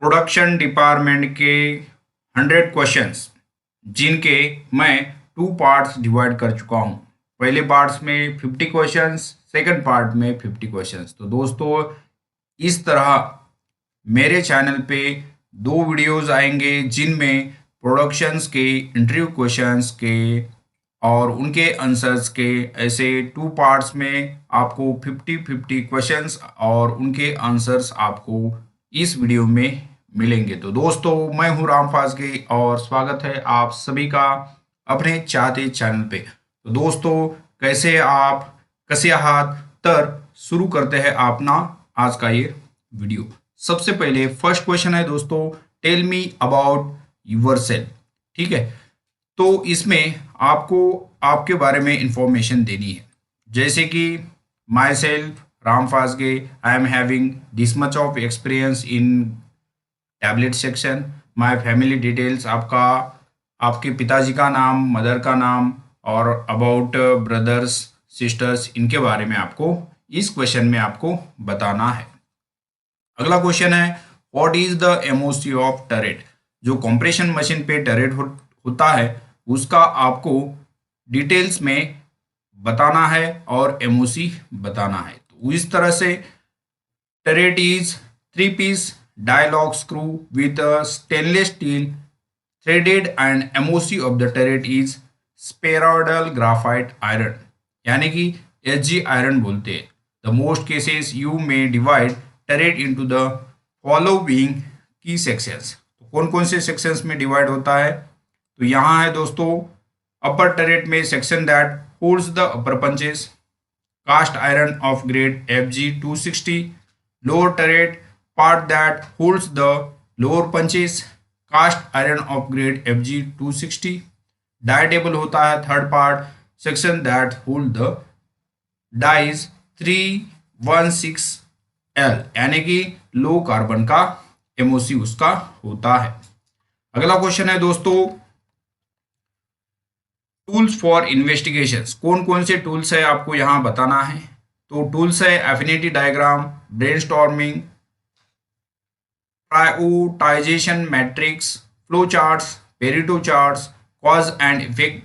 Production department के 100 questions जिनके मैं 2 पार्ट्स डिवाइड कर चुका हूँ। पहले पार्ट्स में 50 क्वेश्चंस, सेकंड पार्ट में 50 क्वेश्चंस। तो दोस्तों इस तरह मेरे चैनल पे 2 वीडियोस आएंगे जिनमें प्रोडक्शंस के इंटरव्यू क्वेश्चंस के और उनके आंसर्स के ऐसे 2 पार्ट्स में आपको 50-50 क्वेश्चंस और उनके आंसर्स आपको इस वीडियो में मिलेंगे। तो दोस्तों मैं हूं राम फाजगे और स्वागत है आप सभी का अपने चाहते चैनल पे। तो दोस्तों कसे आहात तर शुरू करते हैं अपना आज का ये वीडियो। सबसे पहले फर्स्ट क्वेश्चन है दोस्तों, टेल मी अबाउट योरसेल्फ। ठीक है, तो इसमें आपको आपके बारे में इंफॉर्मेशन देनी है, जैसे कि माई सेल्फ राम फाजगे, I am having this much of experience in tablet section. My family details, आपके पिताजी का नाम, मदर का नाम और अबाउट ब्रदर्स सिस्टर्स, इनके बारे में आपको इस क्वेश्चन में आपको बताना है। अगला क्वेश्चन है, what is the MOC of turret. जो कंप्रेशन मशीन पे टरेट होता है उसका आपको डिटेल्स में बताना है और एमओसी बताना है। तो इस तरह से turret is 3 piece dialogue screw with a stainless steel threaded and MOC of the turret is spheroidal graphite iron, यानी कि SG आयरन बोलते हैं। The most cases you may divide turret into the following key sections। तो कौन कौन से sections में divide होता है? तो यहाँ है दोस्तों, अपर टरेट में section that holds the upper punches, cast iron of grade FG 260, lower turret part that holds the lower punches, cast iron of grade FG 260। Die table होता है third part, section that hold the dies 316L, यानी कि low carbon का MOC उसका होता है। अगला question है दोस्तों, टूल्स फॉर इन्वेस्टिगेशंस। कौन कौन से टूल्स है आपको यहाँ बताना है। तो टूल्स है affinity diagram, brainstorming, prioritization matrix, flow charts, Pareto charts, cause and effect,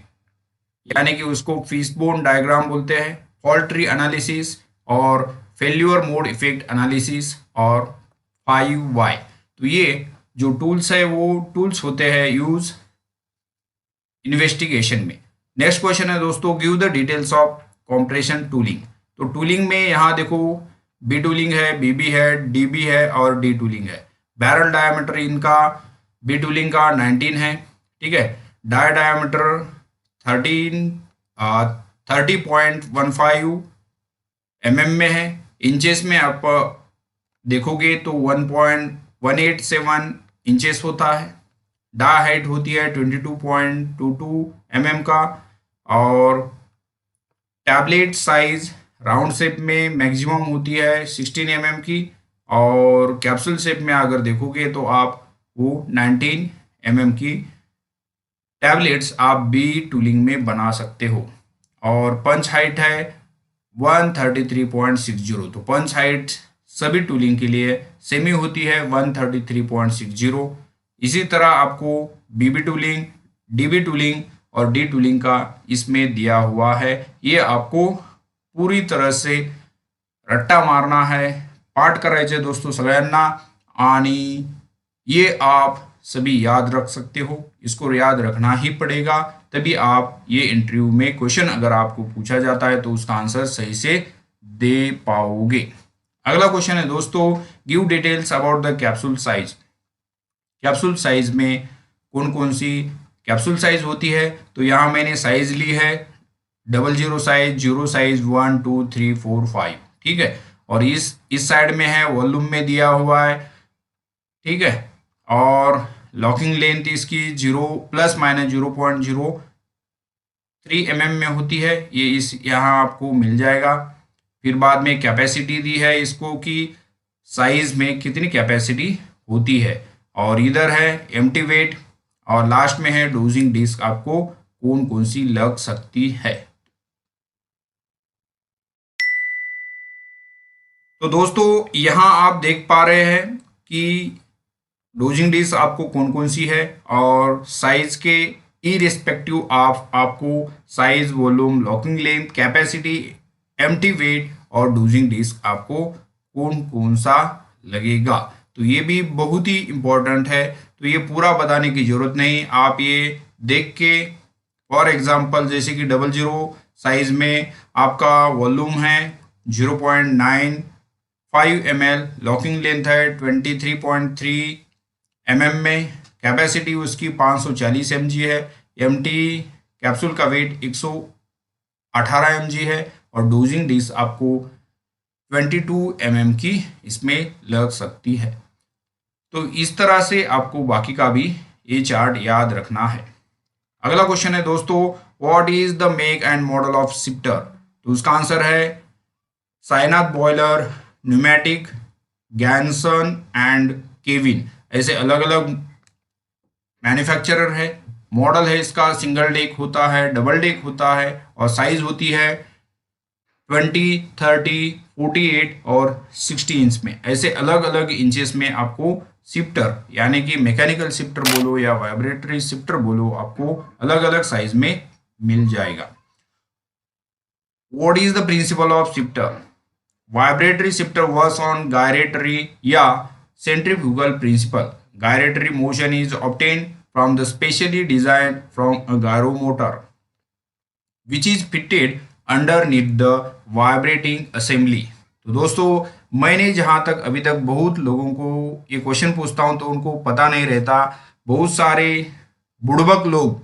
यानी कि उसको फिशबोन डायग्राम बोलते हैं, फॉल्ट ट्री एनालिसिस और फेल्यूर मोड इफेक्ट एनालिसिस और 5Y। तो ये जो टूल्स है वो टूल्स होते हैं यूज इन्वेस्टिगेशन में। नेक्स्ट क्वेश्चन है दोस्तों, give the details of compression tooling. तो टूलिंग में यहाँ देखो, बी टूलिंग है, बीबी है, डीबी है और डी टूलिंग है। बैरल डायमीटर इनका बी टूलिंग का 19 है, ठीक है। डायमीटर 30.15 mm में है। इंचेस में आप देखोगे तो 1.187 इंचेस होता है। डा हाइट होती है 22.22 mm का। और टैबलेट साइज राउंड शेप में मैक्सिमम होती है 16 mm की, और कैप्सूल शेप में अगर देखोगे तो आप वो 19 mm की टैबलेट्स आप बी टूलिंग में बना सकते हो। और पंच हाइट है 133.60। तो पंच हाइट सभी टूलिंग के लिए सेमी होती है 133.60। इसी तरह आपको बीबी टूलिंग, डीबी टूलिंग और डी टूलिंग का इसमें दिया हुआ है। ये आपको पूरी तरह से रट्टा मारना है, पाठ करायचे दोस्तों सगळ्यांना, आणि ये आप सभी याद रख सकते हो। इसको याद रखना ही पड़ेगा, तभी आप ये इंटरव्यू में क्वेश्चन अगर आपको पूछा जाता है तो उसका आंसर सही से दे पाओगे। अगला क्वेश्चन है दोस्तों, give details about the capsule size. Capsule size में कौन कौन सी कैप्सूल साइज होती है। तो यहाँ मैंने साइज ली है 00 साइज, 0 साइज, 1 2 3 4 5, ठीक है। और इस साइड में है वॉल्यूम में दिया हुआ है, ठीक है। और लॉकिंग लेंथ इसकी 0 प्लस माइनस 0.03 mm में होती है। ये इस यहाँ आपको मिल जाएगा। फिर बाद में कैपेसिटी दी है इसको कि साइज में कितनी कैपेसिटी होती है, और इधर है एम्प्टी वेट, और लास्ट में है डोजिंग डिस्क आपको कौन कौन सी लग सकती है। तो दोस्तों यहाँ आप देख पा रहे हैं कि डोजिंग डिश आपको कौन कौन सी है, और साइज के इरिस्पेक्टिव आप आपको size, volume, locking length, capacity, empty weight और डोजिंग डिश आपको कौन कौन सा लगेगा। तो ये भी बहुत ही इम्पोर्टेंट है, तो ये पूरा बताने की जरूरत नहीं, आप ये देख के, फॉर एग्जांपल जैसे कि 00 साइज में आपका वॉल्यूम है 0.95 ml, लॉकिंग लेंथ है 23.3 mm में, कैपेसिटी उसकी 540 mg है, एमटी कैप्सूल का वेट 118 mg है, और डोजिंग डिश आपको 22 mm की इसमें लग सकती है। तो इस तरह से आपको बाकी का भी ये चार्ट याद रखना है। अगला क्वेश्चन है दोस्तों, what is the make and model of shifter. तो उसका आंसर है Sainath boiler, pneumatic, Ganson and Kevin. ऐसे अलग अलग मैन्युफैक्चरर है। मॉडल है इसका सिंगल डेक होता है, डबल डेक होता है, और साइज होती है 20, 30, 48 और 60 इंच में। ऐसे अलग अलग इंचेस में आपको शिफ्टर, यानी कि मैकेनिकल शिफ्टर बोलो या वाइब्रेटरी शिफ्टर बोलो, आपको अलग अलग साइज में मिल जाएगा। What is the principle of shifter. Vibratory shifter works on gyratory या centrifugal principle. Gyratory motion is obtained from the specially designed from a gyro motor which is fitted underneath the vibrating assembly। तो दोस्तों, मैंने जहां तक अभी तक बहुत लोगों को ये क्वेश्चन पूछता हूं तो उनको पता नहीं रहता। बहुत सारे बुड़बक लोग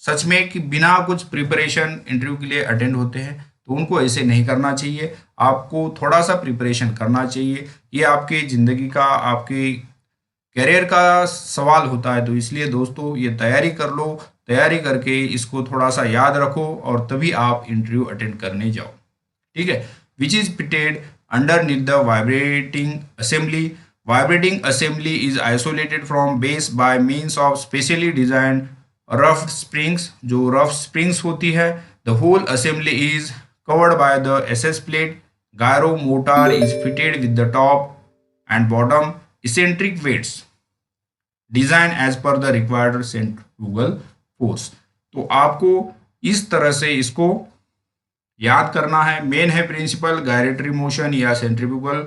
सच में कि बिना कुछ प्रिपरेशन इंटरव्यू के लिए अटेंड होते हैं, तो उनको ऐसे नहीं करना चाहिए। आपको थोड़ा सा प्रिपरेशन करना चाहिए। ये आपके ज़िंदगी का, आपके करियर का सवाल होता है। तो इसलिए दोस्तों, ये तैयारी कर लो, तैयारी करके इसको थोड़ा सा याद रखो और तभी आप इंटरव्यू अटेंड करने जाओ। ठीक है। Which is fitted underneath the vibrating assembly. Vibrating assembly is isolated from base by means of specially design rough springs. जो रफ स्प्रिंग्स होती है, the whole assembly is covered by the SS plate. Gyro motor is fitted with the top and bottom eccentric weights designed as per the required centrifugal force। तो आपको इस तरह से इसको याद करना है। मेन है प्रिंसिपल गायरेटरी मोशन या सेंट्रीफ्यूगल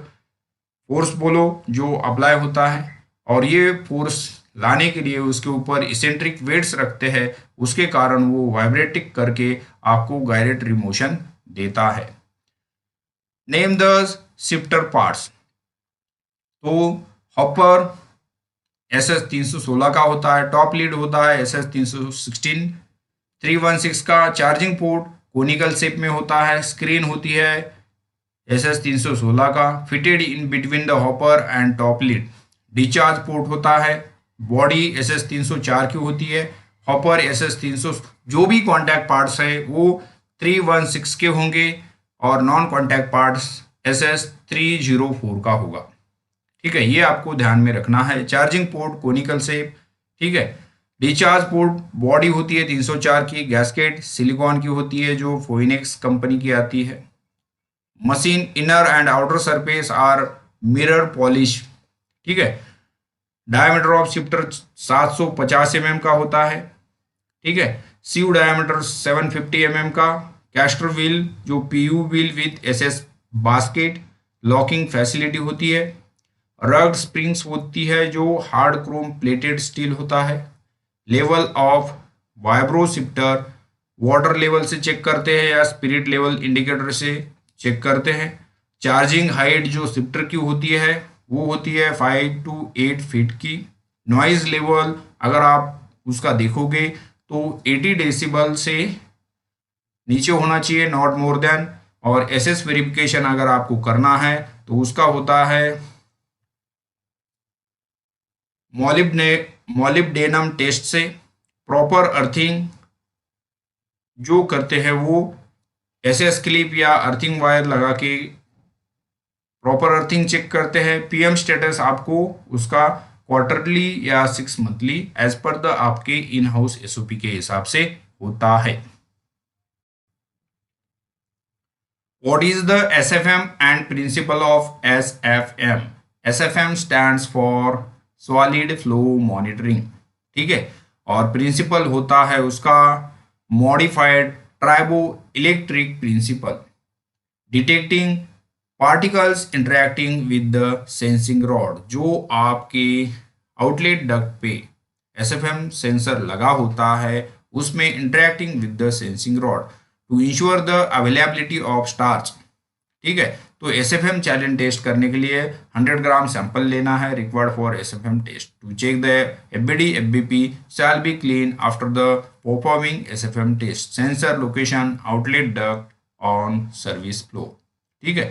फोर्स बोलो जो अप्लाई होता है, और ये फोर्स लाने के लिए उसके ऊपर इसेंट्रिक वेट्स रखते हैं, उसके कारण वो वाइब्रेटिक करके आपको गायरेटरी मोशन देता है। Name the shifter parts. तो हॉपर SS 316 का होता है, टॉप लीड होता है SS 316 316 का, चार्जिंग पोर्ट कोनिकल शेप में होता है, स्क्रीन होती है SS 316 का, fitted in between the hopper and top lead. Discharge port होता है, बॉडी SS 304 की होती है, हॉपर SS 300। जो भी कॉन्टैक्ट पार्ट्स है वो 316 के होंगे, और नॉन कॉन्टैक्ट पार्ट्स SS 304 का होगा। ठीक है, ये आपको ध्यान में रखना है। Charging port conical shape. ठीक है। डिस्चार्ज पोर्ट बॉडी होती है 304 की, गैस्केट सिलिकॉन की होती है जो फोइनेक्स कंपनी की आती है। Machine inner and outer surface are mirror polish. ठीक है। डायमीटर ऑफ शिफ्टर 750 mm का होता है। ठीक है। सीव डायमीटर 750 mm का। कैस्टर व्हील जो PU wheel with SS basket. Locking facility होती है। रग्ड स्प्रिंग्स होती है जो हार्ड क्रोम प्लेटेड स्टील होता है। Level of vibro shifter water level से चेक करते हैं या स्पिरिट लेवल इंडिकेटर से चेक करते हैं। चार्जिंग हाइट जो शिफ्टर की होती है वो होती है 5 to 8 फीट की। नॉइज लेवल अगर आप उसका देखोगे तो 80 डेसिबल से नीचे होना चाहिए, नॉट मोर देन। और SS वेरिफिकेशन अगर आपको करना है तो उसका होता है मॉलिब्डेनम टेस्ट से। प्रॉपर अर्थिंग जो करते हैं वो SS क्लिप या अर्थिंग वायर लगा के प्रॉपर अर्थिंग चेक करते हैं। PM स्टेटस आपको उसका क्वार्टरली या 6 मंथली एज पर द आपके इन हाउस SOP के हिसाब से होता है। What is the SFM and principle of SFM? SFM stands for solid flow monitoring, ठीक है। और प्रिंसिपल होता है उसका modified triboelectric principle, detecting particles interacting with the sensing rod. जो आपके आउटलेट डक्ट पे एसएफएम सेंसर लगा होता है उसमें interacting with the sensing rod to ensure the availability of starch, ठीक है। तो एसएफएम चैलेंज टेस्ट करने के लिए 100 ग्राम सैंपल लेना है required for SFM test to check the FBD FBP shall be clean after the performing SFM test sensor location outlet duct on service flow, ठीक है।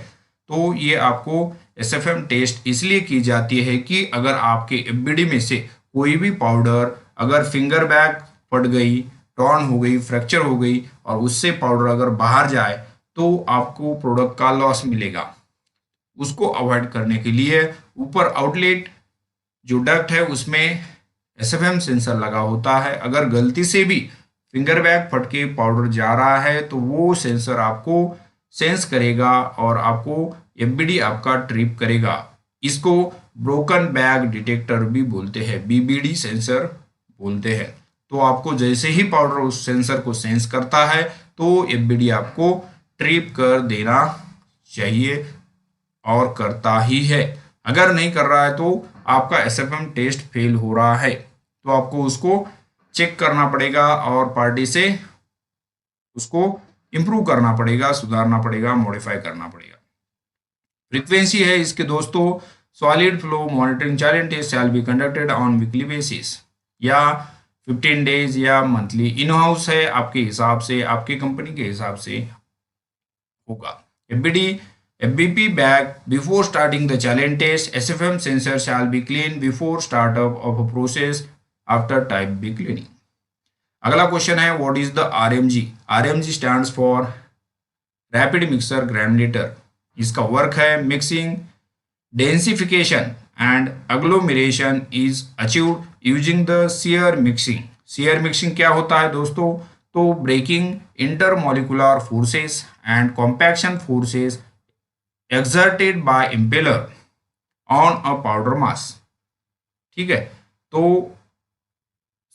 तो ये आपको एसएफएम टेस्ट इसलिए की जाती है कि अगर आपके एफबीडी में से कोई भी पाउडर अगर फिंगर बैग फट गई, टॉर्न हो गई, फ्रैक्चर हो गई और उससे पाउडर अगर बाहर जाए तो आपको प्रोडक्ट का लॉस मिलेगा। उसको अवॉइड करने के लिए ऊपर आउटलेट जो डक्ट है उसमें एसएफएम सेंसर लगा होता है। अगर गलती से भी फिंगर बैग फट के पाउडर जा रहा है तो वो सेंसर आपको सेंस करेगा और आपको एफबीडी आपका ट्रिप करेगा। इसको ब्रोकन बैग डिटेक्टर भी बोलते हैं, बीबीडी सेंसर बोलते हैं। तो आपको जैसे ही पाउडर उस सेंसर को सेंस करता है तो एफबीडी आपको ट्रिप कर देना चाहिए और करता ही है। अगर नहीं कर रहा है तो आपका एसएफएम टेस्ट फेल हो रहा है, तो आपको उसको चेक करना पड़ेगा और पार्टी से उसको इम्प्रूव करना पड़ेगा, सुधारना पड़ेगा, मॉडिफाई करना पड़ेगा। फ्रीक्वेंसी है इसके दोस्तों, solid flow monitoring challenge test shall be conducted on weekly basis या 15 डेज या मंथली। इन हाउस है, आपके हिसाब से, आपकी कंपनी के हिसाब से होगा। FBD FBP bag before starting the challenge test. SFM sensor shall be cleaned before startup of a process after type B cleaning. अगला क्वेश्चन है what is the RMG? RMG stands for rapid mixer granulator. इसका work है mixing densification and agglomeration is achieved using the shear mixing. Shear mixing क्या होता है दोस्तों? तो breaking intermolecular forces and compaction forces exerted by impeller on a powder mass, ठीक है। तो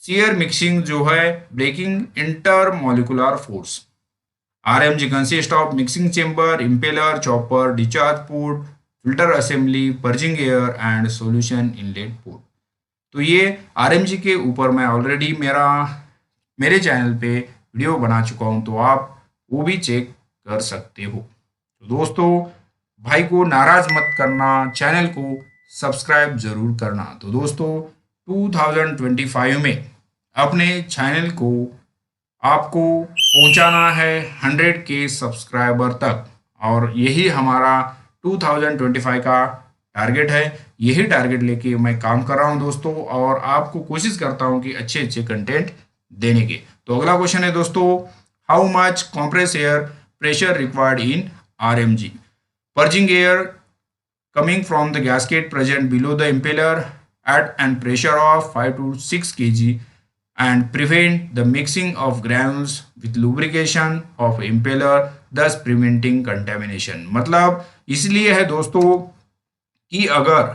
सीयर मिक्सिंग जो है breaking intermolecular force. RMG consist of mixing chamber, impeller, chopper, discharge port, filter assembly, purging air and solution inlet port. तो ये RMG के ऊपर मैं ऑलरेडी मेरे चैनल पे वीडियो बना चुका हूँ, तो आप वो भी चेक कर सकते हो। तो दोस्तों भाई को नाराज मत करना, चैनल को सब्सक्राइब जरूर करना। तो दोस्तों 2025 में अपने चैनल को आपको पहुंचाना है 100 के सब्सक्राइबर तक, और यही हमारा 2025 का टारगेट है। यही टारगेट लेके मैं काम कर रहा हूं दोस्तों, और आपको कोशिश करता हूं कि अच्छे अच्छे कंटेंट देने के। तो अगला क्वेश्चन है दोस्तों, how much compress air pressure required in RMG? Purging air coming from the gasket present below the impeller at an pressure of 5 to 6 kg and prevent the mixing of granules with lubrication of impeller, thus preventing contamination। मतलब इसलिए है दोस्तों कि अगर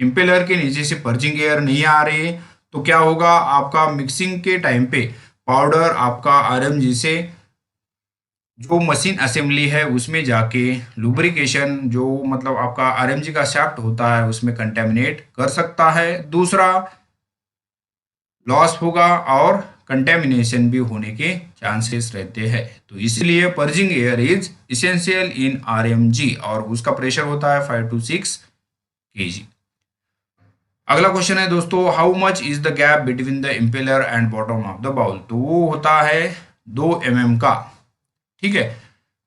impeller के नीचे से purging air नहीं आ रही तो क्या होगा, आपका मिक्सिंग के टाइम पे पाउडर आपका RMG से जो मशीन असेंबली है उसमें जाके लुब्रिकेशन, जो मतलब आपका RMG का शाफ्ट होता है, उसमें कंटेमिनेट कर सकता है। दूसरा लॉस होगा और कंटेमिनेशन भी होने के चांसेस रहते हैं। तो इसलिए purging air is essential in RMG और उसका प्रेशर होता है 5 to 6 kg। अगला क्वेश्चन है दोस्तों, how much is the gap between the impeller and bottom of the bowl? तो वो होता है 2 mm का, ठीक है।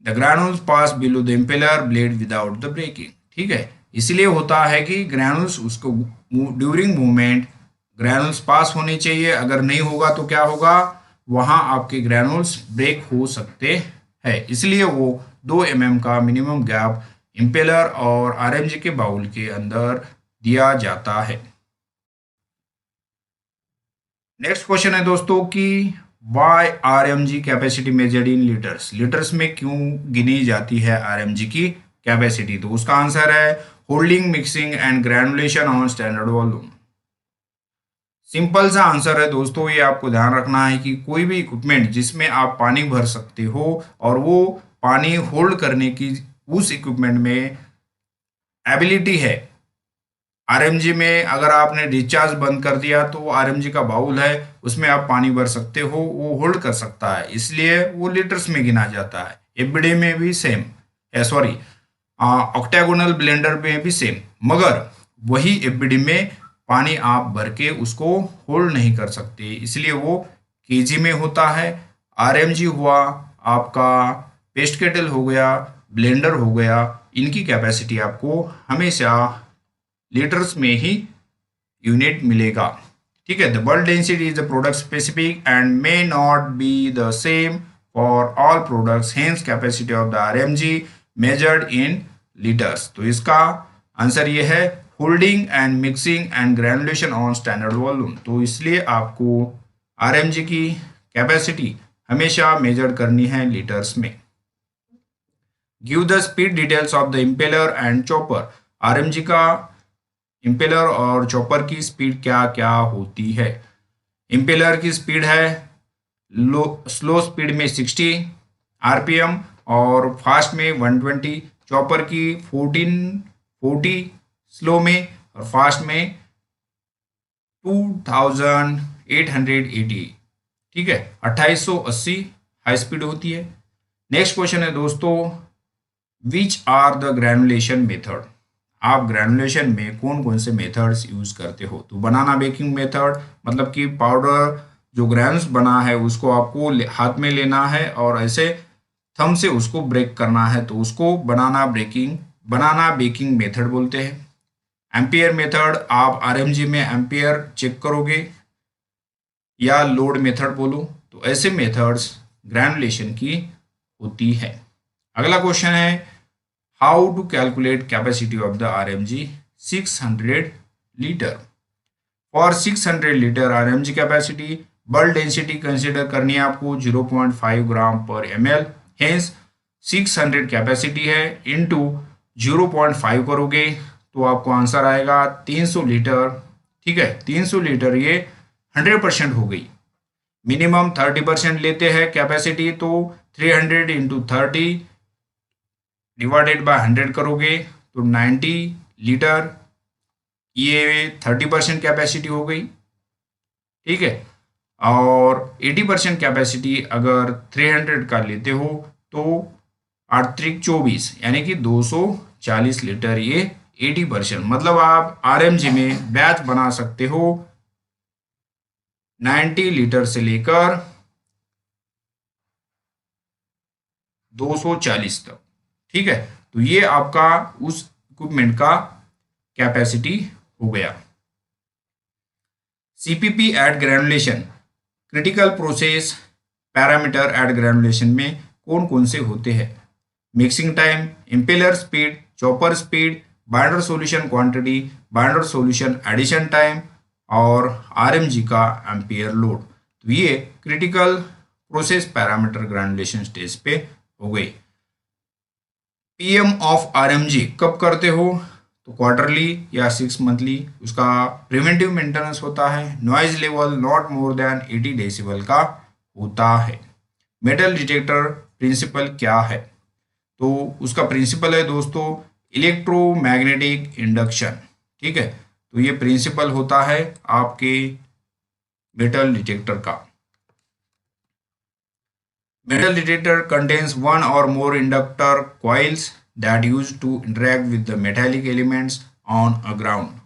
The granules pass below the impeller blade without the breaking, ठीक है। इसलिए होता है कि ग्रैनुल्स उसको ड्यूरिंग मूवमेंट ग्रैनुल्स पास होने चाहिए, अगर नहीं होगा तो क्या होगा, वहां आपके ग्रैनुल्स ब्रेक हो सकते हैं। इसलिए वो 2 mm का मिनिमम गैप इम्पेलर और RMG के बाउल के अंदर दिया जाता है। नेक्स्ट क्वेश्चन है दोस्तों कि why RMG capacity measured in litres? Litres में क्यों गिनी जाती है RMG की कैपेसिटी? तो उसका आंसर है holding, mixing and granulation on standard volume. Simple सा आंसर है दोस्तों, ये आपको ध्यान रखना है कि कोई भी इक्विपमेंट जिसमें आप पानी भर सकते हो और वो पानी होल्ड करने की उस इक्विपमेंट में एबिलिटी है। आरएमजी में अगर आपने डिस्चार्ज बंद कर दिया तो आरएमजी का बाउल है, उसमें आप पानी भर सकते हो, वो होल्ड कर सकता है, इसलिए वो लीटर्स में गिना जाता है। एफबीडी में भी सेम, सॉरी ऑक्टागोनल ब्लेंडर में भी सेम, मगर वही एफबीडी में पानी आप भर के उसको होल्ड नहीं कर सकते, इसलिए वो केजी में होता है। आरएमजी हुआ आपका, पेस्ट केटल हो गया, ब्लेंडर हो गया, इनकी कैपेसिटी आपको हमेशा लीटर्स में ही यूनिट मिलेगा। ठीक है, the bulk density is the product specific and may not be the same for all products, hence capacity of the RMG measured in litres. तो इसका आंसर ये है, holding and mixing and granulation on standard volume. तो इसलिए आपको RMG की capacity हमेशा major करनी है लीटर्स में। Give the speed details of the impeller and chopper. RMG का इम्पेलर और चॉपर की स्पीड क्या क्या होती है। इम्पेलर की स्पीड है स्लो स्पीड में 60 आरपीएम और फास्ट में 120, चॉपर की 1440 स्लो में और फास्ट में 2880। ठीक है, 2880 हाई स्पीड होती है। नेक्स्ट क्वेश्चन है दोस्तों, which are the granulation method. आप ग्रैनुलेशन में कौन कौन से मेथड्स यूज करते हो। तो बनाना बेकिंग मेथड, मतलब कि पाउडर जो ग्रैन्स बना है उसको आपको हाथ में लेना है और ऐसे थंब से उसको ब्रेक करना है, तो उसको बनाना बेकिंग मेथड बोलते हैं। एम्पियर मेथड, आप आरएमजी में एम्पियर चेक करोगे, या लोड मेथड बोलो, तो ऐसे मेथड्स ग्रैनुलेशन की होती है। अगला क्वेश्चन है, how to calculate capacity of the RMG 600 litre. For 600 litre RMG capacity, bulk density consider करनी है आपको 0.5 ग्राम पर ml, हेंस 600 कैपेसिटी है इनटू 0.5 करोगे तो आपको आंसर आएगा 300 लीटर। ठीक है, 300 लीटर ये 100% हो गई। मिनिमम 30% लेते हैं कैपेसिटी, तो 300 इंटू 30 डिवाइडेड बाय 100 करोगे तो 90 लीटर, ये 30% कैपेसिटी हो गई। ठीक है, और 80% कैपेसिटी अगर 300 का लेते हो तो 8×3 = 24 यानी कि 240 लीटर, ये 80%, मतलब आप आरएमजी में बैच बना सकते हो 90 लीटर से लेकर 240 तक। ठीक है, तो ये आपका उस इक्विपमेंट का कैपेसिटी हो गया। CPP at granulation, critical process parameter at granulation में कौन कौन से होते हैं। Mixing time, impeller speed, chopper speed, binder solution quantity, binder solution addition time और आरएमजी का एम्पियर लोड। तो ये critical process parameter granulation stage पे हो गई। पीएम ऑफ आरएमजी कब करते हो, तो क्वार्टरली या 6 मंथली, उसका प्रिवेंटिव मेंटेनेंस होता है। Noise level not more than 80 decibel का होता है। मेटल डिटेक्टर प्रिंसिपल क्या है, तो उसका प्रिंसिपल है दोस्तों इलेक्ट्रोमैग्नेटिक इंडक्शन। ठीक है, तो ये प्रिंसिपल होता है आपके मेटल डिटेक्टर का। Metal detector contains one or more inductor coils that used to interact with the metallic elements on a ground.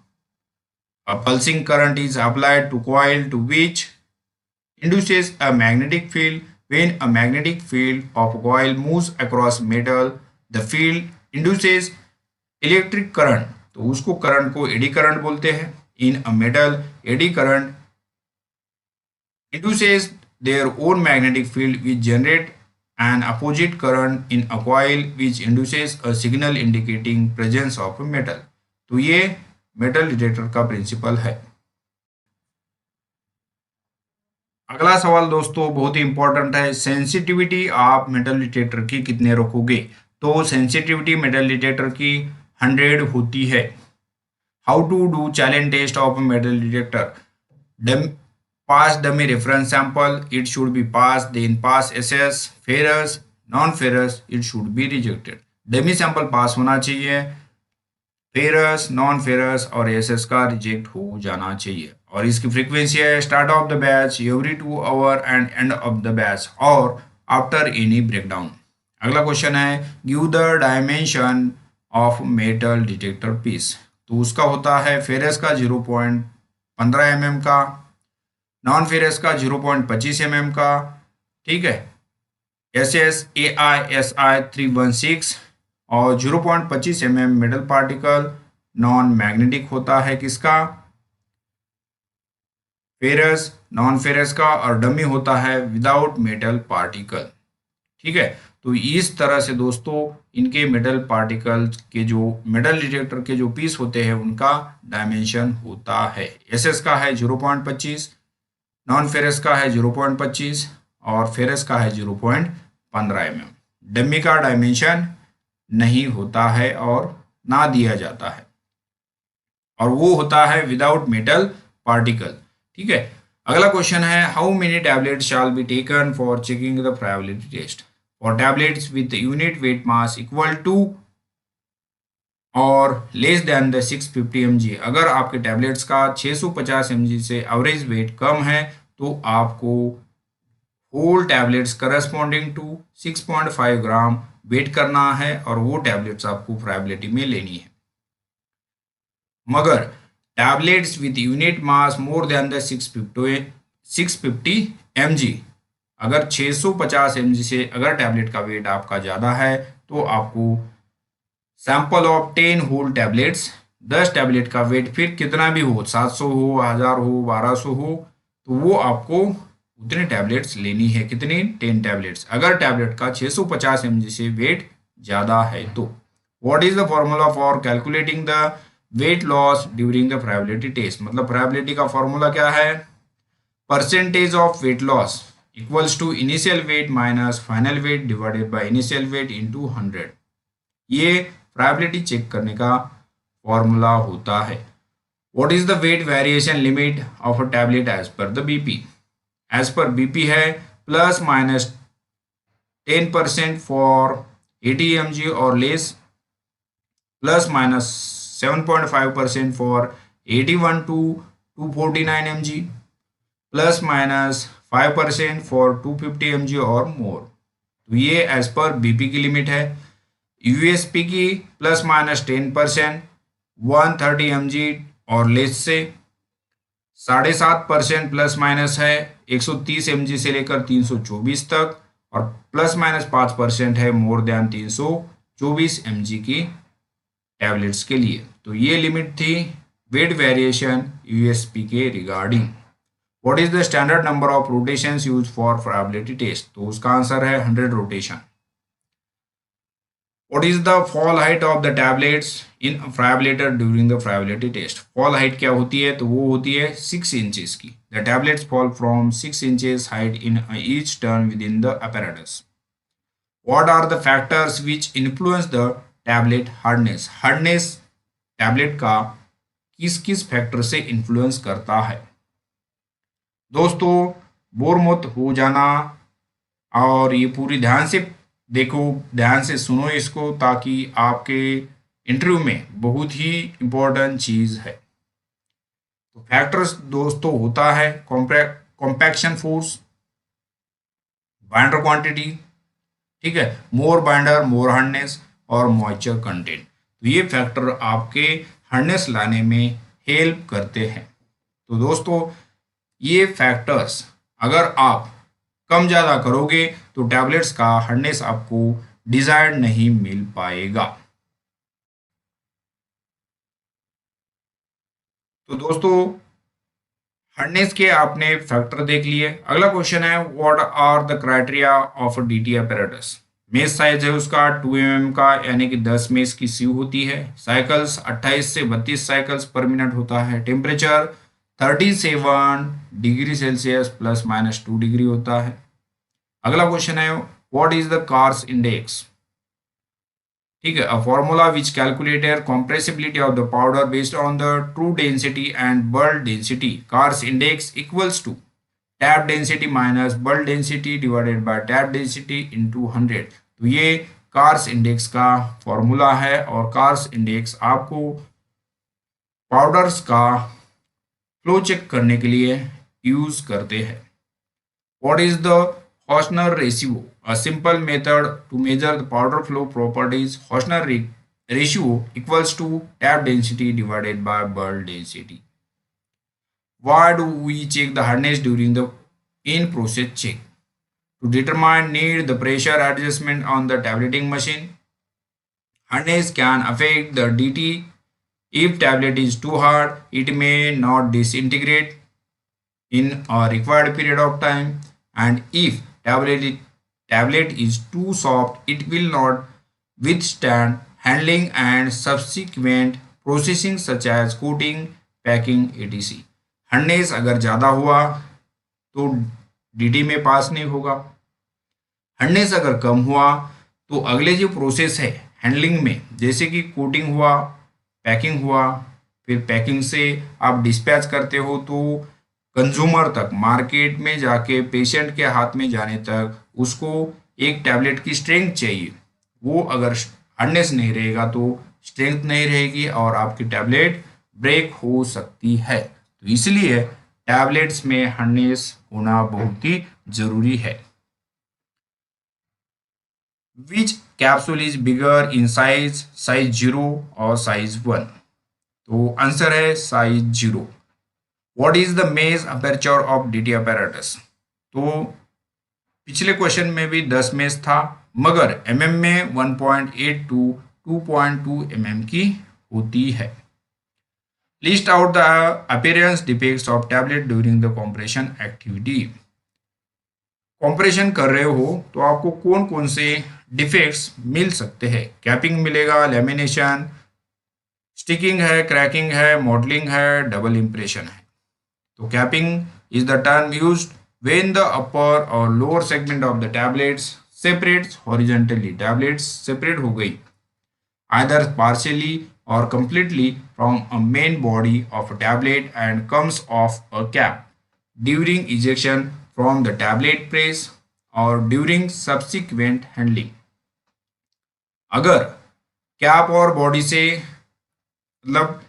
A pulsing current is applied to coil to which induces a magnetic field. When a magnetic field of a coil moves across metal, the field induces electric current. तो उसको current को eddy current बोलते हैं। In a metal, eddy current induces their own magnetic field which generate an opposite current in a coil which induces a signal indicating presence of a metal. तो ये metal detector का principal है। अगला सवाल दोस्तों बहुत ही इंपॉर्टेंट है, sensitivity आप मेटल डिटेक्टर की कितने रखोगे। तो सेंसिटिविटी मेटल डिटेक्टर की 100 होती है। How to do challenge test of metal detector, Dum, pass dummy reference sample, it should be passed, then pass SS, ferrous, non-ferrous, it should be rejected. Dummy sample pass होना चाहिए, ferrous, non ferrous और SS का reject हो जाना चाहिए। और इसकी frequency है start of the batch every 2 hour and end of the batch और आफ्टर एनी ब्रेकडाउन। अगला क्वेश्चन है give the dimension of metal detector piece. तो उसका होता है फेरस का 0.15 mm का, नॉन फेरस का 0.25 mm का, ठीक है, S S A I S I 316 और 0.25 mm metal particle non magnetic होता है किसका, फेरस, नॉन फेरस का, और डमी होता है विदाउट मेटल पार्टिकल। ठीक है, तो इस तरह से दोस्तों इनके मेटल पार्टिकल के जो मेटल डिटेक्टर के जो पीस होते हैं उनका डायमेंशन होता है। एसएस का है 0.25, नॉन फेरस का है 0.25 और फेरस का है 0.15 mm। डमी का डायमेंशन नहीं होता है और ना दिया जाता है और वो होता है विदाउट मेटल पार्टिकल। ठीक है, अगला क्वेश्चन है how many tablet shall be taken for checking the friability test for tablets with unit weight mass equal to और लेस देन द 650 mg। अगर आपके टैबलेट्स का 650 mg से एवरेज वेट कम है तो आपको whole tablets corresponding to 6.5 gram weight करना है और वो टैबलेट्स आपको फ्राइबिलिटी में लेनी है। मगर tablets with unit mass more than the 650 mg, अगर 650 mg से अगर टैबलेट का वेट आपका ज़्यादा है तो आपको sample of 10 whole tablets, 10 tablet का वेट फिर कितना भी हो, 700 हो, 1000 हो, 1200 हो, तो वो आपको उतने टैबलेट्स लेनी है। कितनी? 10 टैबलेट्स, अगर टैबलेट का 650 mg से वेट ज़्यादा है तो। What is the formula for calculating the weight loss during the friability test. मतलब फ्राइबिलिटी का फॉर्मूला क्या है, percentage of weight loss equals to initial weight minus final weight divided by initial weight into 100। ये friability check करने का formula होता है। What is the weight variation limit of a tablet as per the BP. As per BP है plus minus 10% for 80 mg और less, plus minus 7.5% for 81 to 249 mg, plus minus 5% for 250 mg और मोर। तो ये as per BP की limit है। USP की plus minus 10% 130 mg और less से, 7.5% प्लस माइनस है 130 mg से लेकर 324 तक, और प्लस माइनस 5% है मोर देन 324 mg की टैबलेट्स के लिए। तो ये लिमिट थी वेट वेरिएशन यूएसपी के regarding. What is the standard number of rotations use for friability test. तो उसका आंसर है 100 rotation. What is the fall height of the tablets in fibrillator during the friability test? Fall height क्या होती है, तो वो होती है 6 inches की। The tablets fall from 6 inches height in each turn within the apparatus. What are the factors which influence the tablet hardness? Hardness tablet का किस किस फैक्टर से इन्फ्लुएंस करता है। दोस्तों बोर मत हो जाना और ये पूरी ध्यान से देखो, ध्यान से सुनो इसको, ताकि आपके इंटरव्यू में बहुत ही इम्पोर्टेंट चीज़ है। तो फैक्टर्स दोस्तों होता है कॉम्पैक्शन फोर्स, बाइंडर क्वांटिटी, ठीक है, मोर बाइंडर मोर हार्डनेस और मॉइस्चर कंटेंट। तो ये फैक्टर आपके हार्डनेस लाने में हेल्प करते हैं। तो दोस्तों ये फैक्टर्स अगर आप कम ज़्यादा करोगे तो टैबलेट्स का हार्डनेस आपको डिजायर्ड नहीं मिल पाएगा। तो दोस्तों हार्डनेस के आपने फैक्टर देख लिए। अगला क्वेश्चन है what are the criteria of DT apparatus. Mesh size है उसका 2 mm का, यानी कि 10 मेज की सीव होती है। साइकिल्स 28 से 32 साइकिल्स पर मिनट होता है। Temperature 37 degree Celsius plus minus 2 degree होता है। अगला क्वेश्चन है what is the Carr's index. ठीक है, a formula which calculator compressibility of the powder based on the true density and bulk density Carr's index equals to tap density minus bulk density divided by tap density into 100। तो ये Carr's index का formula है और Carr's index आपको powders का flow check करने के लिए यूज करते हैं। What is the Hausner ratio? A simple method to measure the powder flow properties. Hausner ratio equals to tap density divided by bulk density. Why do we check the hardness during the in-process check? To determine need the pressure adjustment on the tableting machine. Hardness can affect the DT. If tablet is too hard, it may not disintegrate in a required period of time, and if tablet is too soft, it will not withstand handling and subsequent processing such as coating, packing, etc. Hardness अगर ज़्यादा हुआ तो DT में पास नहीं होगा। Hardness अगर कम हुआ तो अगले जो प्रोसेस है हैंडलिंग में, जैसे कि कोटिंग हुआ, पैकिंग हुआ, फिर पैकिंग से आप डिस्पैच करते हो तो कंज्यूमर तक, मार्केट में जाके पेशेंट के हाथ में जाने तक उसको एक टैबलेट की स्ट्रेंथ चाहिए। वो अगर हार्डनेस नहीं रहेगा तो स्ट्रेंथ नहीं रहेगी और आपकी टैबलेट ब्रेक हो सकती है। तो इसलिए टैबलेट्स में हार्डनेस होना बहुत ही जरूरी है। Which capsule is bigger in size, size 0 और साइज 1? तो आंसर है size 0। What is the mesh aperture of DT apparatus? तो पिछले क्वेश्चन में भी 10 मेज था, मगर एमएम में 1.8 टू 2.2 mm की होती है। List out the appearance defects of tablet during the compression activity. Compression कर रहे हो तो आपको कौन कौन से डिफेक्ट्स मिल सकते हैं? कैपिंग मिलेगा, लैमिनेशन, स्टिकिंग है, क्रैकिंग है, मॉडलिंग है, डबल इम्प्रेशन है। तो capping is the term used when the upper or lower segment of the tablets separates horizontally. Tablets separate हो गई either partially or completely from a main body of a tablet and comes off a cap during ejection from the tablet press or during subsequent handling. अगर cap और body से मतलब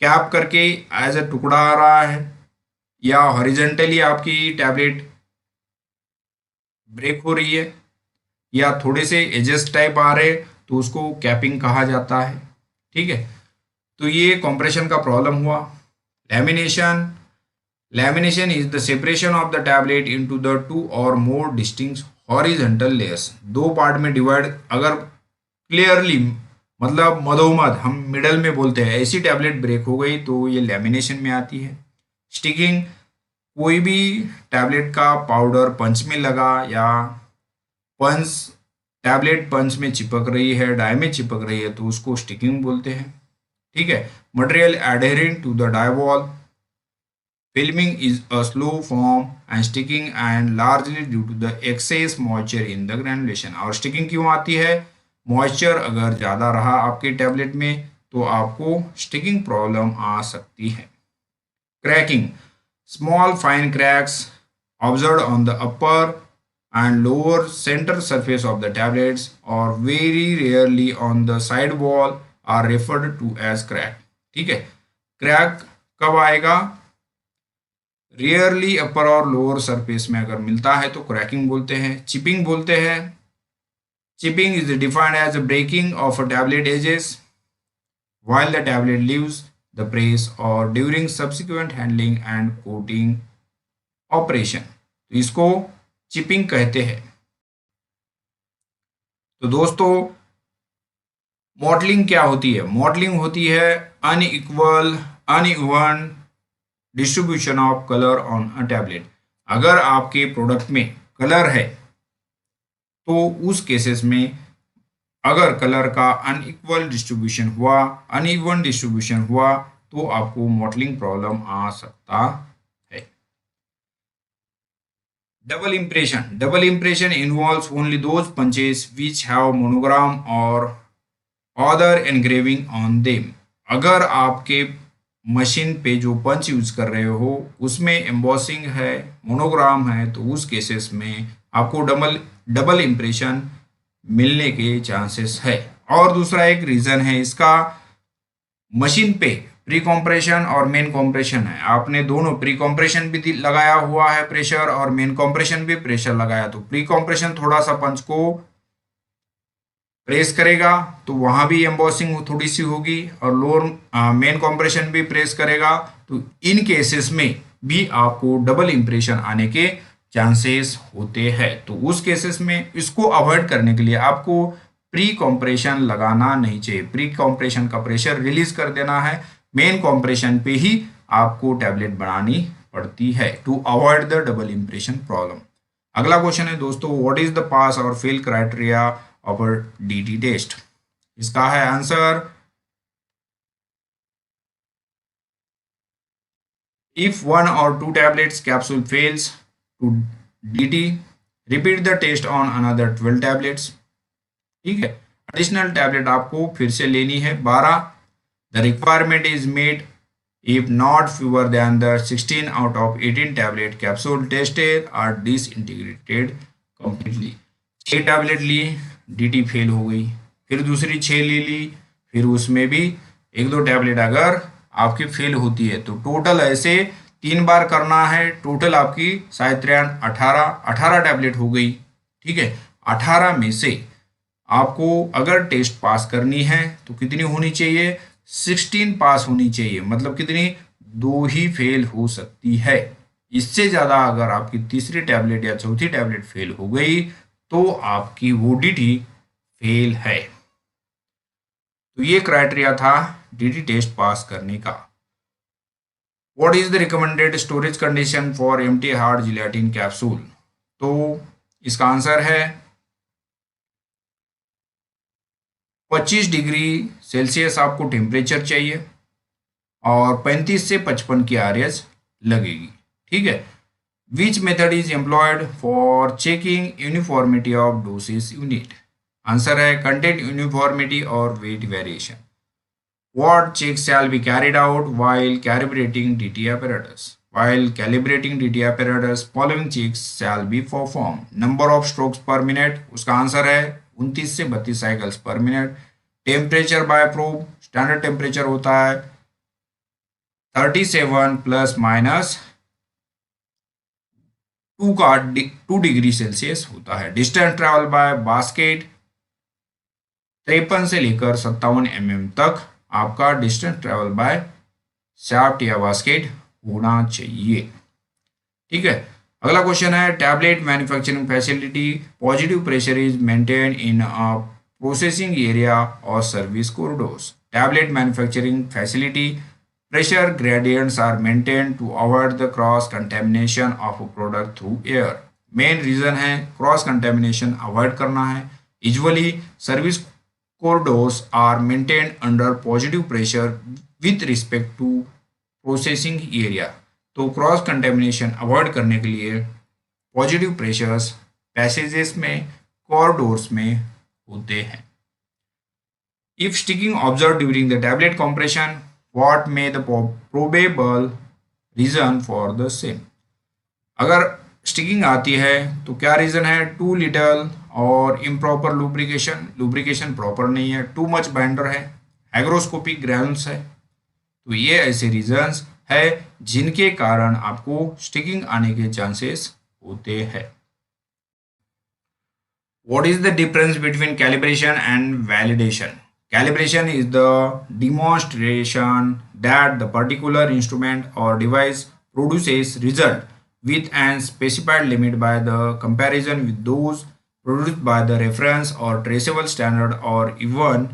cap करके as a टुकड़ा आ रहा है या horizontally आपकी टैबलेट ब्रेक हो रही है या थोड़े से एजेस टाइप आ रहे तो उसको कैपिंग कहा जाता है। ठीक है, तो ये कॉम्प्रेशन का प्रॉब्लम हुआ। Lamination, lamination is the separation of the tablet into the two और मोर डिस्टिंक्ट हॉरिजेंटल लेयर्स। दो पार्ट में डिवाइड, अगर क्लियरली मतलब मधोमध हम मिडल में बोलते हैं, ऐसी टैबलेट ब्रेक हो गई तो ये लैमिनेशन में आती है। स्टिकिंग, कोई भी टैबलेट का पाउडर पंच में लगा या पंच टैबलेट पंच में चिपक रही है, डाई में चिपक रही है तो उसको स्टिकिंग बोलते हैं। ठीक है, material adhering to the die wall, filming is a slow form and sticking and largely due to the excess moisture in the granulation. और स्टिकिंग क्यों आती है? मॉइस्चर अगर ज़्यादा रहा आपके टैबलेट में तो आपको स्टिकिंग प्रॉब्लम आ सकती है। Cracking, small fine cracks observed on the upper and lower center surface of the tablets or very rarely on the side wall are referred to as crack. ठीक है, क्रैक कब आएगा? Rarely अपर और lower surface में अगर मिलता है तो क्रैकिंग बोलते हैं। चिपिंग बोलते हैं। Chipping is defined as a breaking of a tablet edges while the tablet leaves the press or during subsequent handling and coating operation. तो इसको चिपिंग कहते हैं। तो दोस्तों, मॉडलिंग क्या होती है? मॉडलिंग होती है uneven distribution of colour on a tablet. अगर आपके प्रोडक्ट में कलर है तो उस केसेस में अगर कलर का अनइक्वल डिस्ट्रीब्यूशन हुआ, अनइवन डिस्ट्रीब्यूशन हुआ तो आपको मॉडलिंग प्रॉब्लम आ सकता है। Double impression, double impression involves only those punches which have monogram और other engraving on them। अगर आपके मशीन पे जो पंच यूज कर रहे हो उसमें एम्बॉसिंग है, मोनोग्राम है, तो उस केसेस में आपको डबल डबल इम्प्रेशन मिलने के चांसेस है। और दूसरा एक रीजन है इसका, मशीन पे प्री कॉम्प्रेशन और मेन कॉम्प्रेशन है, आपने दोनों प्री कॉम्प्रेशन भी लगाया हुआ है प्रेशर और मेन कॉम्प्रेशन भी प्रेशर लगाया, तो प्री कॉम्प्रेशन थोड़ा सा पंच को प्रेस करेगा तो वहां भी एम्बॉसिंग थोड़ी सी होगी, और लोअर मेन कॉम्प्रेशन भी प्रेस करेगा, तो इन केसेस में भी आपको डबल इंप्रेशन आने के चांसेस होते हैं। तो उस केसेस में इसको अवॉइड करने के लिए आपको प्री कॉम्प्रेशन लगाना नहीं चाहिए, प्री कॉम्प्रेशन का प्रेशर रिलीज कर देना है, मेन कॉम्प्रेशन पे ही आपको टैबलेट बनानी पड़ती है to avoid the double impression problem. अगला क्वेश्चन है दोस्तों, व्हाट इज द पास और fail criteria of a DT test. इसका है answer, if one or two tablets capsule fails to dt, repeat the test on another 12 tablets। ठीक है, additional tablet आपको फिर से लेनी है 12। The requirement is made if not fewer than the 16 out of 18 tablet capsule tested are disintegrated completely। 6 tablet ली, DT fail हो गई, फिर दूसरी 6 ले ली, फिर उसमें भी एक दो टैबलेट अगर आपकी फेल होती है, तो टोटल ऐसे 3 बार करना है, टोटल आपकी शायद 18 टैबलेट हो गई। ठीक है, 18 में से आपको अगर टेस्ट पास करनी है तो कितनी होनी चाहिए, 16 पास होनी चाहिए, मतलब कितनी, 2 ही फेल हो सकती है। इससे ज्यादा अगर आपकी तीसरी टैबलेट या चौथी टैबलेट फेल हो गई तो आपकी वो डीटी फेल है। तो ये क्राइटेरिया था डीटी टेस्ट पास करने का। What is the recommended storage condition for empty hard gelatin capsule. तो इसका आंसर है 25 डिग्री सेल्सियस आपको टेम्परेचर चाहिए और 35 से 55 की आरएच लगेगी। ठीक है, which method is employed for checking uniformity of dosage unit. Answer है कंटेंट यूनिफॉर्मिटी और weight variation. What checks shall be carried out while calibrating DT apparatus? While calibrating DT apparatus, following checks shall be performed. Number of strokes per minute, उसका answer है 29 से 32 cycles पर minute. Temperature by probe, standard temperature होता है 37 plus minus 2 degree Celsius होता है। Distance travel bye basket 53 से लेकर 57 तक आपका डिस्टेंस ट्रेवल बाय शाफ्ट या बास्केट होना चाहिए। ठीक है, अगला क्वेश्चन है, tablet manufacturing facility positive pressure is maintain in a processing area और service corridors. Tablet manufacturing facility pressure gradients are maintain to avoid the cross contamination of a product through air. Main reason है cross contamination avoid करना है। Usually service corridors are maintained under positive pressure with respect to processing area। तो cross contamination avoid करने के लिए positive pressures passages में, corridors में होते हैं। If sticking observe during the tablet compression, what may the probable reason for the same. अगर sticking आती है तो क्या रीजन है, टू लिटल और इम्प्रॉपर लुब्रिकेशन, लुब्रिकेशन प्रॉपर नहीं है, टू मच बाइंडर है, हाइग्रोस्कोपिक ग्रैनुल्स है। तो ये ऐसे रीजंस है जिनके कारण आपको स्टिकिंग आने के चांसेस होते हैं। What is the difference between calibration and validation. Calibration is the demonstration that the particular instrument और device produces result with and specified limit by the comparison with those produced by the reference or traceable standard or even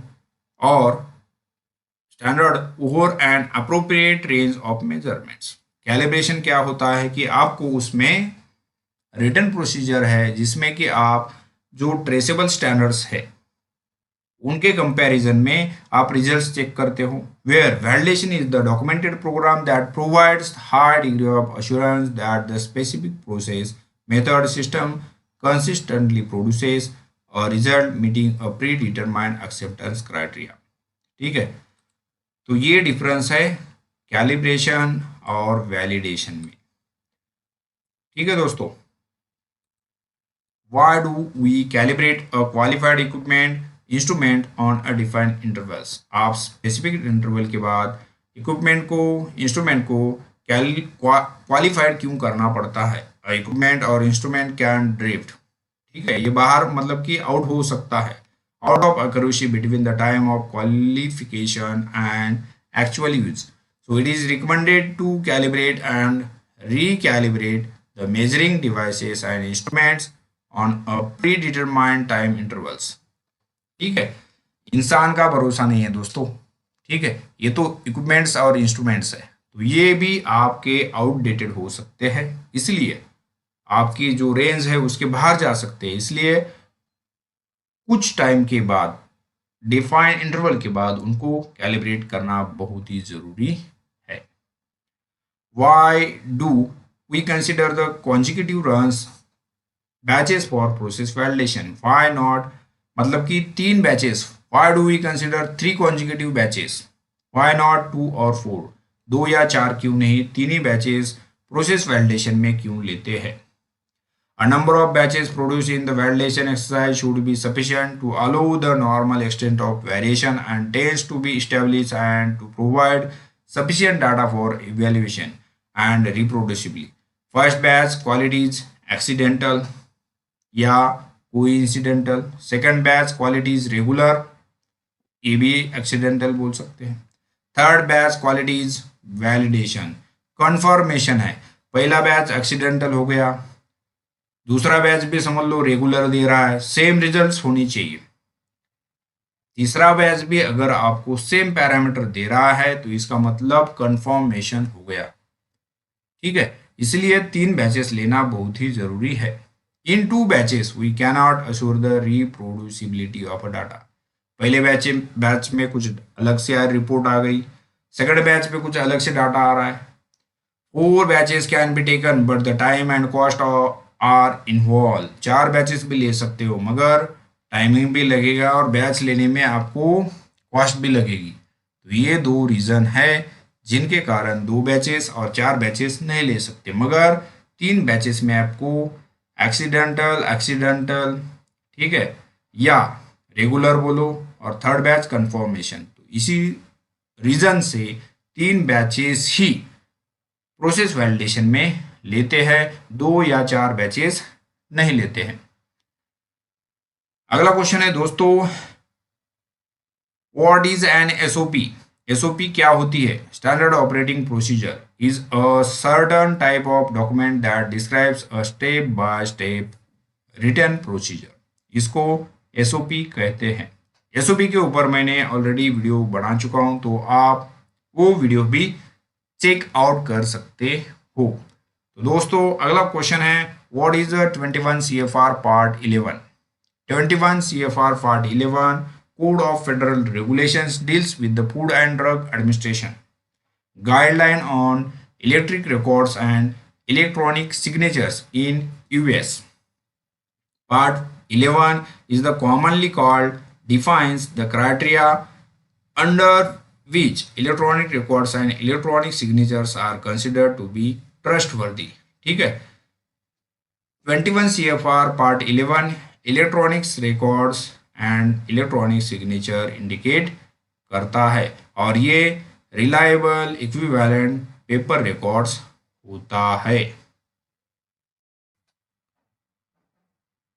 or standard over an appropriate range of measurements। Calibration क्या होता है कि आपको उसमें written procedure है जिसमें कि आप जो ट्रेसेबल स्टैंडर्ड्स है उनके कंपैरिजन में आप रिजल्ट्स चेक करते हो। Where validation is the documented program that provides high degree of assurance that the specific process method system consistently produces और result meeting a predetermined acceptance criteria. ठीक है, तो ये डिफरेंस है कैलिब्रेशन और validation में। ठीक है दोस्तों, why do we calibrate a qualified equipment instrument on a defined intervals? आप स्पेसिफिक इंटरवल के बाद इक्विपमेंट को इंस्ट्रूमेंट को क्वालिफाइड क्यों करना पड़ता है? इक्विपमेंट और इंस्ट्रूमेंट कैन ड्रिफ्ट, ठीक है, ये बाहर मतलब कि आउट हो सकता है, out of accuracy between the time of qualification and actual use, so it is recommended to calibrate and recalibrate the measuring devices and instruments on a predetermined time intervals। ठीक है, इंसान का भरोसा नहीं है दोस्तों। ठीक है, ये तो इक्विपमेंट्स और इंस्ट्रूमेंट्स है, तो ये भी आपके आउटडेटेड हो सकते हैं, इसलिए आपकी जो रेंज है उसके बाहर जा सकते हैं, इसलिए कुछ टाइम के बाद डिफाइंड इंटरवल के बाद उनको कैलिब्रेट करना बहुत ही जरूरी है। Why do we consider the consecutive runs batches for process validation? Why not, मतलब कि 3 batches, why do we consider 3 consecutive batches? Why not 2 और 4? 2 या 4 क्यों नहीं, 3 ही बैचेस प्रोसेस वैलिडेशन में क्यों लेते हैं? A number of batches produced in the validation exercise should be sufficient to allow the normal extent of variation and tends to be established and to provide sufficient data for evaluation and reproducibility. First batch quality is accidental या coincidental. Second batch quality is regular, ये भी accidental बोल सकते हैं. Third batch quality is validation, confirmation है. पहला batch accidental हो गया, दूसरा बैच भी समझ लो रेगुलर दे रहा है, सेम रिजल्ट्स होनी चाहिए। तीसरा बैच भी अगर आपको सेम पैरामीटर दे रहा है तो इसका मतलब कंफर्मेशन हो गया। ठीक है, इसलिए 3 बैचेस लेना बहुत ही जरूरी है। In 2 batches we can not assure the reproducibility of a data. पहले बैच में कुछ अलग से रिपोर्ट आ गई, सेकंड बैच में कुछ अलग से डाटा आ रहा है। 4 batches can be taken but the time and cost are involve. 4 batches भी ले सकते हो मगर टाइमिंग भी लगेगा और बैच लेने में आपको कॉस्ट भी लगेगी। तो ये 2 रीज़न है जिनके कारण 2 बैचेस और 4 बैचेस नहीं ले सकते, मगर 3 बैचेस में आपको एक्सीडेंटल ठीक है या रेगुलर बोलो और थर्ड बैच कंफर्मेशन। तो इसी रीज़न से 3 बैचेस ही प्रोसेस वैलिडेशन में लेते हैं, 2 या 4 बैचेस नहीं लेते हैं। अगला क्वेश्चन है दोस्तों, what is an SOP? SOP क्या होती है? Standard operating procedure is a certain type of document that describes a step by step written procedure. इसको एसओपी कहते हैं। एसओपी के ऊपर मैंने ऑलरेडी वीडियो बना चुका हूं, तो आप वो वीडियो भी चेक आउट कर सकते हो। तो दोस्तों अगला क्वेश्चन है, what is the 21 CFR part 11? 21 CFR part 11 Code of Federal Regulations deals with the Food and Drug Administration guideline on electric records and electronic signatures in US. Part 11 is the commonly called defines the criteria under which electronic records and electronic signatures are considered to be trustworthy। ठीक है, 21 CFR part 11 electronics records and electronic signature indicate करता है और ये reliable equivalent paper records होता है।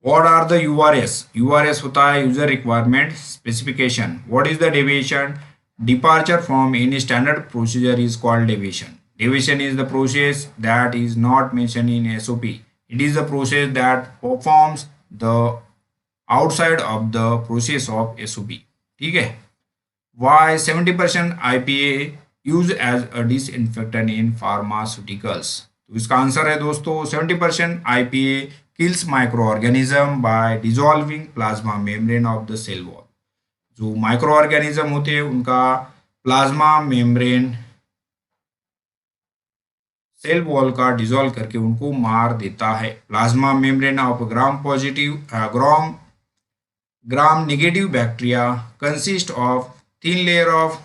What are the URS? URS होता है user requirement specification. What is the deviation? Departure from any standard procedure is called deviation. Deviation is the process that is not mentioned in SOP. It is the process that performs the outside of the process of SOP। ठीक है, why 70% IPA used as a disinfectant in pharmaceuticals? तो इसका answer है दोस्तों 70% IPA kills microorganism by dissolving plasma membrane of the cell wall। जो micro organism होते हैं उनका प्लाज्मा मेम्ब्रेन सेल वॉल का डिसॉल्व करके उनको मार देता है। Plasma membrane of gram gram negative bacteria consist of thin layer of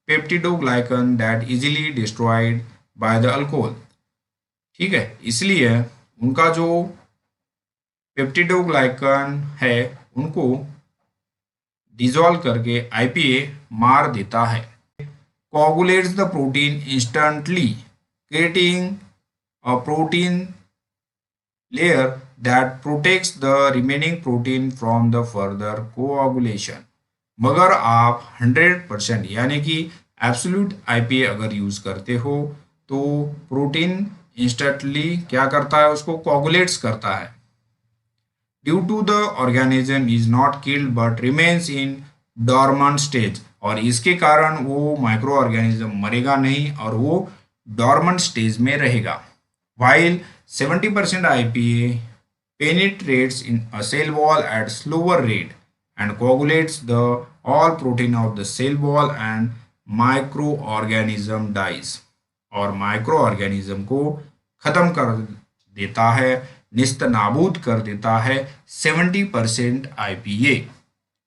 peptidoglycan that easily destroyed by the alcohol। ठीक है, इसलिए उनका जो पेप्टिडोग्लाइकन है उनको डिजोल्व करके आईपीए मार देता है। coagulates the protein instantly, creating a protein layer that protects the remaining protein from the further coagulation। मगर आप 100% यानी कि एब्सोल्यूट आईपीए अगर यूज करते हो तो प्रोटीन इंस्टेंटली क्या करता है, उसको कोगुलेट्स करता है। Due to the organism is not killed but remains in dormant stage, और इसके कारण वो माइक्रो ऑर्गेनिज्म मरेगा नहीं और वो डॉर्मेंट स्टेज में रहेगा। while 70% IPA penetrates in a cell wall at slower rate and coagulates the all protein of the cell wall and microorganism dies, और माइक्रो ऑर्गेनिज्म को खत्म कर देता है, निस्त नाबूद कर देता है 70% IPA।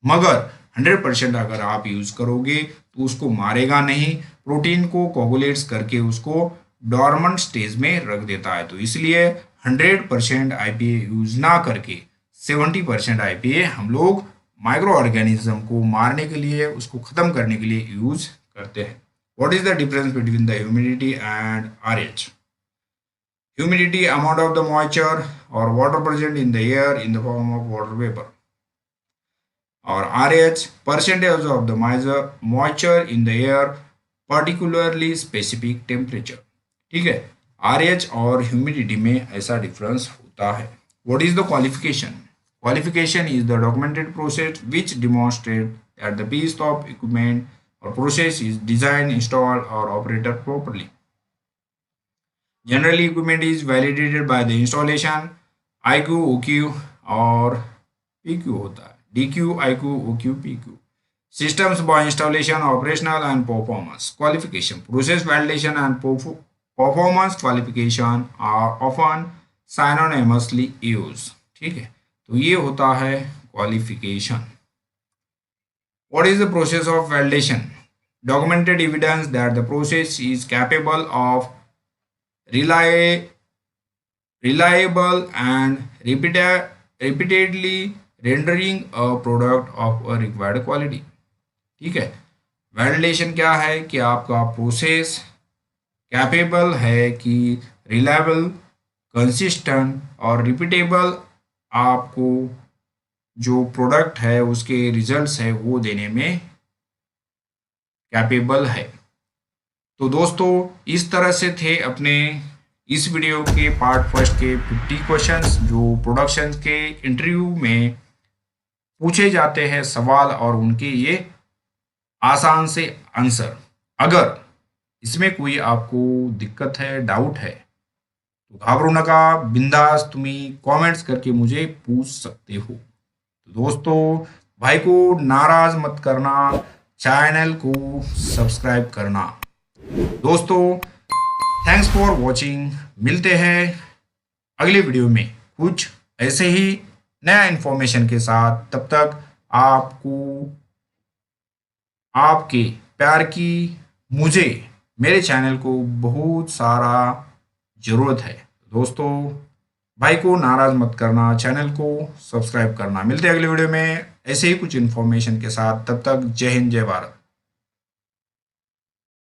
मगर 100% अगर आप यूज करोगे तो उसको मारेगा नहीं, प्रोटीन को कोगुलेट्स करके उसको डॉर्मेंट स्टेज में रख देता है। तो इसलिए 100% आईपीए यूज ना करके 70% आईपीए हम लोग माइक्रो ऑर्गेनिज्म को मारने के लिए, उसको खत्म करने के लिए यूज करते हैं। What is the difference between the humidity and RH? Humidity amount of the moisture और water present in the air in the form of water vapour, और RH percentage of the moisture in the air particularly specific temperature. ठीक है, RH और humidity में ऐसा difference होता है। What is the qualification? Qualification is the documented process which demonstrate that the piece of equipment और process is design, install और operated properly. Generally equipment is validated by the installation, IQ, OQ और PQ होता है, DQ, IQ, OQ, PQ. Systems by installation, operational and performance. Qualification. Process validation and performance qualification are often synonymously used. ठीक है, तो ये होता है qualification. What is the process of validation? Documented evidence that the process is capable of reliable and repeatedly rendering a product of a required quality. ठीक है, validation क्या है कि आपका प्रोसेस कैपेबल है कि रिलायबल, कंसिस्टेंट और रिपीटेबल आपको जो प्रोडक्ट है उसके रिजल्ट्स है वो देने में कैपेबल है। तो दोस्तों इस तरह से थे अपने इस वीडियो के पार्ट फर्स्ट के 50 क्वेश्चंस जो प्रोडक्शन के इंटरव्यू में पूछे जाते हैं सवाल, और उनके ये आसान से आंसर। अगर इसमें कोई आपको दिक्कत है, डाउट है तो घाबरो नका, बिंदास तुम्ही कमेंट्स करके मुझे पूछ सकते हो। तो दोस्तों भाई को नाराज मत करना, चैनल को सब्सक्राइब करना। दोस्तों थैंक्स फॉर वॉचिंग, मिलते हैं अगले वीडियो में कुछ ऐसे ही नया इन्फॉर्मेशन के साथ। तब तक आपको आपके प्यार की, मुझे, मेरे चैनल को बहुत सारा ज़रूरत है। दोस्तों भाई को नाराज़ मत करना, चैनल को सब्सक्राइब करना। मिलते हैं अगले वीडियो में ऐसे ही कुछ इन्फॉर्मेशन के साथ। तब तक जय हिंद, जय भारत।